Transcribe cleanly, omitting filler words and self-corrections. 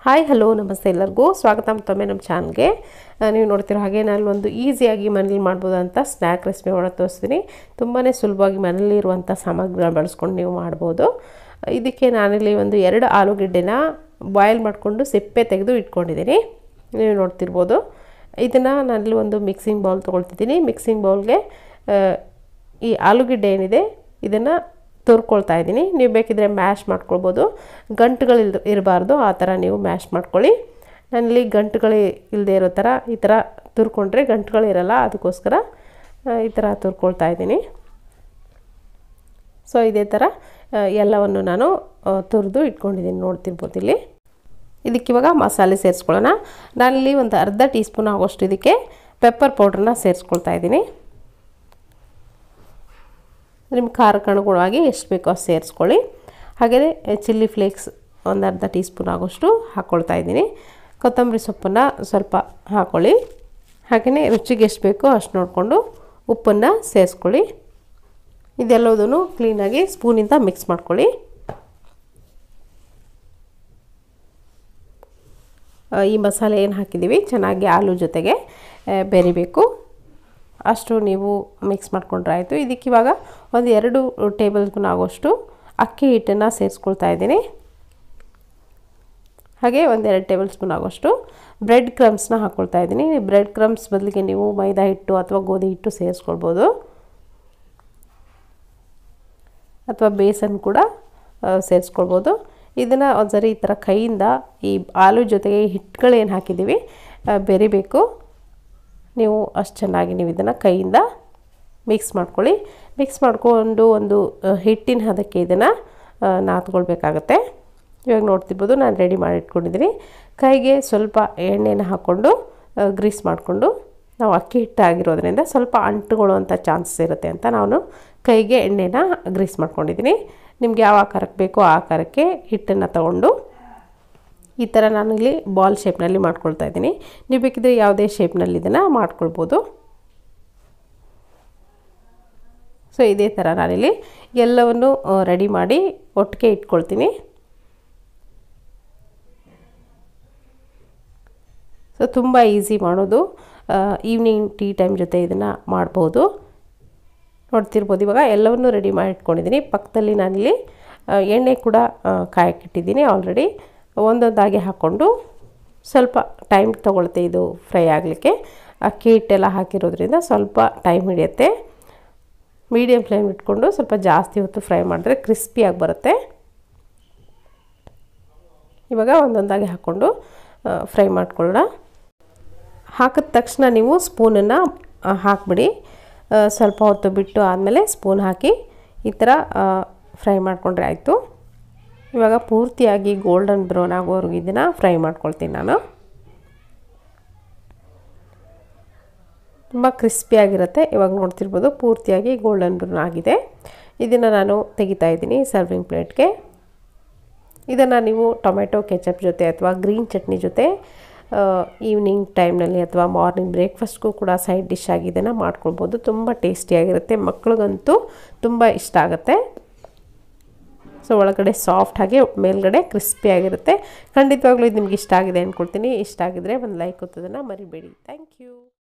Hi hello ನಮಸ್ತೆ ಎಲ್ಲರಿಗೂ ಸ್ವಾಗತ ಮತ್ತೊಮ್ಮೆ ನಮ್ಮ ಚಾನಲ್ಗೆ. ನೀವು ನೋಡ್ತಿರೋ ಹಾಗೆ ನಾನು ಒಂದು ಈಸಿಯಾಗಿ ಮನೇಲಿ ಮಾಡ್ಬೋದು ಅಂತ ಸ್ನ್ಯಾಕ್ ರೆಸಿಪಿ ಮಾಡೋದು ತೋರಿಸ್ತೀನಿ. ತುಂಬಾ ಸುಲಭವಾಗಿ ಮನೇಲಿ ಇರುವಂಥ ಸಾಮಗ್ರಿಗಳನ್ನ ಬಳಸ್ಕೊಂಡು ನೀವು ಮಾಡ್ಬೋದು. ಇದಕ್ಕೆ ನಾನಿಲ್ಲಿ ಒಂದು 2 ಆಲೂಗೆಡ್ಡೆನ ಬಾಯ್ಲ್ ಮಾಡಿಕೊಂಡು ಸಿಪ್ಪೆ ತೆಗೆದು ಇಟ್ಕೊಂಡಿದ್ದೀನಿ. ನೀವು ನೋಡ್ತಿರ್ಬೋದು. ಇದನ್ನು ನಾನಿಲ್ಲಿ ಒಂದು ಮಿಕ್ಸಿಂಗ್ ಬೌಲ್ ತೊಗೊಳ್ತಿದ್ದೀನಿ. ಮಿಕ್ಸಿಂಗ್ ಬೌಲ್ಗೆ ಈ ಆಲೂಗೆಡ್ಡೆ ಏನಿದೆ ಇದನ್ನು ತುರ್ಕೊಳ್ತಾ ಇದ್ದೀನಿ. ನೀವು ಬೇಕಿದ್ರೆ ಮ್ಯಾಶ್ ಮಾಡ್ಕೊಳ್ಬೋದು. ಗಂಟುಗಳು ಇರಬಾರ್ದು, ಆ ಥರ ನೀವು ಮ್ಯಾಶ್ ಮಾಡ್ಕೊಳ್ಳಿ. ನಾನಿಲ್ಲಿ ಗಂಟುಗಳು ಇಲ್ಲದೆ ಇರೋ ಥರ ಈ ಥರ ತುರ್ಕೊಂಡ್ರೆ ಗಂಟುಗಳು ಇರಲ್ಲ, ಅದಕ್ಕೋಸ್ಕರ ಈ ಥರ ತುರ್ಕೊಳ್ತಾ ಇದ್ದೀನಿ. ಸೊ ಇದೇ ಥರ ಎಲ್ಲವನ್ನು ನಾನು ತುರಿದು ಇಟ್ಕೊಂಡಿದ್ದೀನಿ, ನೋಡ್ತಿರ್ಬೋದು ಇಲ್ಲಿ. ಇದಕ್ಕಿವಾಗ ಮಸಾಲೆ ಸೇರಿಸ್ಕೊಳ್ಳೋಣ. ನಾನಿಲ್ಲಿ ಒಂದು ಅರ್ಧ ಟೀ ಸ್ಪೂನ್ ಆಗೋಷ್ಟು ಇದಕ್ಕೆ ಪೆಪ್ಪರ್ ಪೌಡ್ರನ್ನ ಸೇರಿಸ್ಕೊಳ್ತಾ ಇದ್ದೀನಿ. ನಿಮ್ಮ ಖಾರಕ್ಕೆ ಅನುಗುಣವಾಗಿ ಎಷ್ಟು ಬೇಕೋ ಅಷ್ಟು ಸೇರಿಸ್ಕೊಳ್ಳಿ. ಹಾಗೆಯೇ ಚಿಲ್ಲಿ ಫ್ಲೇಕ್ಸ್ ಒಂದು ಅರ್ಧ ಟೀ ಸ್ಪೂನ್ ಆಗೋಷ್ಟು ಹಾಕ್ಕೊಳ್ತಾ ಇದ್ದೀನಿ. ಕೊತ್ತಂಬರಿ ಸೊಪ್ಪನ್ನು ಸ್ವಲ್ಪ ಹಾಕ್ಕೊಳ್ಳಿ. ಹಾಗೆಯೇ ರುಚಿಗೆ ಎಷ್ಟು ಬೇಕೋ ಅಷ್ಟು ನೋಡಿಕೊಂಡು ಉಪ್ಪನ್ನು ಸೇರಿಸ್ಕೊಳ್ಳಿ. ಇದೆಲ್ಲದನ್ನು ಕ್ಲೀನಾಗಿ ಸ್ಪೂನಿಂದ ಮಿಕ್ಸ್ ಮಾಡ್ಕೊಳ್ಳಿ. ಈ ಮಸಾಲೆ ಏನು ಹಾಕಿದ್ದೀವಿ ಚೆನ್ನಾಗಿ ಆಲೂ ಜೊತೆಗೆ ಬೆರಿಬೇಕು, ಅಷ್ಟು ನೀವು ಮಿಕ್ಸ್ ಮಾಡ್ಕೊಂಡ್ರೆ ಆಯಿತು. ಇದಕ್ಕಿವಾಗ ಒಂದು 2 ಟೇಬಲ್ ಸ್ಪೂನ್ ಆಗೋಷ್ಟು ಅಕ್ಕಿ ಹಿಟ್ಟನ್ನು ಸೇರಿಸ್ಕೊಳ್ತಾ ಇದ್ದೀನಿ. ಹಾಗೆ ಒಂದು 2 ಟೇಬಲ್ ಸ್ಪೂನ್ ಆಗೋಷ್ಟು ಬ್ರೆಡ್ ಕ್ರಮ್ಸ್ನ ಹಾಕ್ಕೊಳ್ತಾ ಇದ್ದೀನಿ. ಬ್ರೆಡ್ ಕ್ರಮ್ಸ್ ಬದಲಿಗೆ ನೀವು ಮೈದಾ ಹಿಟ್ಟು ಅಥವಾ ಗೋಧಿ ಹಿಟ್ಟು ಸೇರಿಸ್ಕೊಳ್ಬೋದು, ಅಥವಾ ಬೇಸನ್ ಕೂಡ ಸೇರಿಸ್ಕೊಳ್ಬೋದು. ಇದನ್ನು ಒಂದ್ಸರಿ ಈ ಥರ ಕೈಯಿಂದ ಈ ಆಲೂ ಜೊತೆಗೆ ಈ ಹಿಟ್ಟುಗಳೇನು ಹಾಕಿದ್ದೀವಿ ಬೆರಿಬೇಕು. ನೀವು ಅಷ್ಟು ಚೆನ್ನಾಗಿ ನೀವು ಇದನ್ನು ಕೈಯಿಂದ ಮಿಕ್ಸ್ ಮಾಡ್ಕೊಳ್ಳಿ. ಮಿಕ್ಸ್ ಮಾಡಿಕೊಂಡು ಒಂದು ಹಿಟ್ಟಿನ ಹದಕ್ಕೆ ಇದನ್ನು ನಾದ್ಕೊಳ್ಬೇಕಾಗತ್ತೆ. ಇವಾಗ ನೋಡ್ತಿರ್ಬೋದು, ನಾನು ರೆಡಿ ಮಾಡಿ ಇಟ್ಕೊಂಡಿದ್ದೀನಿ. ಕೈಗೆ ಸ್ವಲ್ಪ ಎಣ್ಣೆನ ಹಾಕ್ಕೊಂಡು ಗ್ರೀಸ್ ಮಾಡಿಕೊಂಡು, ನಾವು ಅಕ್ಕಿ ಹಿಟ್ಟು ಆಗಿರೋದ್ರಿಂದ ಸ್ವಲ್ಪ ಅಂಟುಕೊಳ್ಳುವಂಥ ಚಾನ್ಸಸ್ ಇರುತ್ತೆ ಅಂತ ನಾನು ಕೈಗೆ ಎಣ್ಣೆನ ಗ್ರೀಸ್ ಮಾಡ್ಕೊಂಡಿದ್ದೀನಿ. ನಿಮ್ಗೆ ಯಾವ ಆಕಾರಕ್ಕೆ ಬೇಕೋ ಆ ಆಕಾರಕ್ಕೆ ಹಿಟ್ಟನ್ನು ತಗೊಂಡು ಈ ಥರ ನಾನು ಇಲ್ಲಿ ಬಾಲ್ ಶೇಪ್ನಲ್ಲಿ ಮಾಡ್ಕೊಳ್ತಾ ಇದ್ದೀನಿ. ನೀವು ಬೇಕಿದ್ರೆ ಯಾವುದೇ ಶೇಪ್ನಲ್ಲಿ ಇದನ್ನು ಮಾಡ್ಕೊಳ್ಬೋದು. ಸೊ ಇದೇ ಥರ ನಾನಿಲ್ಲಿ ಎಲ್ಲವನ್ನು ರೆಡಿ ಮಾಡಿ ಒಟ್ಟಿಗೆ ಇಟ್ಕೊಳ್ತೀನಿ. ಸೊ ತುಂಬ ಈಸಿ ಮಾಡೋದು. ಈವ್ನಿಂಗ್ ಟೀ ಟೈಮ್ ಜೊತೆ ಇದನ್ನು ಮಾಡ್ಬೋದು. ನೋಡ್ತಿರ್ಬೋದು, ಇವಾಗ ಎಲ್ಲವನ್ನೂ ರೆಡಿ ಮಾಡಿ ಇಟ್ಕೊಂಡಿದ್ದೀನಿ. ಪಕ್ಕದಲ್ಲಿ ನಾನಿಲ್ಲಿ ಎಣ್ಣೆ ಕೂಡ ಕಾಯಕ್ಕಿಟ್ಟಿದ್ದೀನಿ ಆಲ್ರೆಡಿ. ಒಂದೊಂದಾಗಿ ಹಾಕ್ಕೊಂಡು ಸ್ವಲ್ಪ ಟೈಮ್ ತೊಗೊಳುತ್ತೆ ಇದು ಫ್ರೈ ಆಗಲಿಕ್ಕೆ. ಅಕ್ಕಿ ಹಿಟ್ಟೆಲ್ಲ ಹಾಕಿರೋದ್ರಿಂದ ಸ್ವಲ್ಪ ಟೈಮ್ ಹಿಡಿಯುತ್ತೆ. ಮೀಡಿಯಮ್ ಫ್ಲೇಮ್ ಇಟ್ಕೊಂಡು ಸ್ವಲ್ಪ ಜಾಸ್ತಿ ಹೊತ್ತು ಫ್ರೈ ಮಾಡಿದ್ರೆ ಕ್ರಿಸ್ಪಿಯಾಗಿ ಬರುತ್ತೆ. ಇವಾಗ ಒಂದೊಂದಾಗಿ ಹಾಕ್ಕೊಂಡು ಫ್ರೈ ಮಾಡ್ಕೊಳ್ಳೋಣ. ಹಾಕಿದ ತಕ್ಷಣ ನೀವು ಸ್ಪೂನನ್ನು ಹಾಕಿಬಿಡಿ. ಸ್ವಲ್ಪ ಹೊತ್ತು ಬಿಟ್ಟು ಆದಮೇಲೆ ಸ್ಪೂನ್ ಹಾಕಿ ಈ ಥರ ಫ್ರೈ ಮಾಡಿಕೊಂಡ್ರೆ ಆಯಿತು. ಇವಾಗ ಪೂರ್ತಿಯಾಗಿ ಗೋಲ್ಡನ್ ಬ್ರೌನ್ ಆಗೋವರೆಗೂ ಇದನ್ನು ಫ್ರೈ ಮಾಡ್ಕೊಳ್ತೀನಿ ನಾನು. ತುಂಬ ಕ್ರಿಸ್ಪಿಯಾಗಿರುತ್ತೆ. ಇವಾಗ ನೋಡ್ತಿರ್ಬೋದು, ಪೂರ್ತಿಯಾಗಿ ಗೋಲ್ಡನ್ ಬ್ರೌನ್ ಆಗಿದೆ. ಇದನ್ನು ನಾನು ತೆಗಿತಾ ಇದ್ದೀನಿ ಸರ್ವಿಂಗ್ ಪ್ಲೇಟ್ಗೆ. ಇದನ್ನು ನೀವು ಟೊಮೆಟೊ ಕೆಚಪ್ ಜೊತೆ ಅಥವಾ ಗ್ರೀನ್ ಚಟ್ನಿ ಜೊತೆ ಈವ್ನಿಂಗ್ ಟೈಮ್ನಲ್ಲಿ ಅಥವಾ ಮಾರ್ನಿಂಗ್ ಬ್ರೇಕ್ಫಾಸ್ಟ್ಗೂ ಕೂಡ ಸೈಡ್ ಡಿಶ್ ಆಗಿ ಇದನ್ನು ಮಾಡ್ಕೊಳ್ಬೋದು. ತುಂಬ ಟೇಸ್ಟಿಯಾಗಿರುತ್ತೆ. ಮಕ್ಳಿಗಂತೂ ತುಂಬ ಇಷ್ಟ ಆಗುತ್ತೆ. ಸೊ ಒಳಗಡೆ ಸಾಫ್ಟ್ ಆಗಿ ಮೇಲ್ಗಡೆ ಕ್ರಿಸ್ಪಿಯಾಗಿರುತ್ತೆ. ಖಂಡಿತವಾಗ್ಲೂ ಇದು ನಿಮ್ಗೆ ಇಷ್ಟ ಆಗಿದೆ ಅಂದ್ಕೊಳ್ತೀನಿ. ಇಷ್ಟ ಆಗಿದ್ರೆ ಒಂದು ಲೈಕ್ ಒತ್ತೋದನ್ನು ಮರಿಬೇಡಿ. Thank you.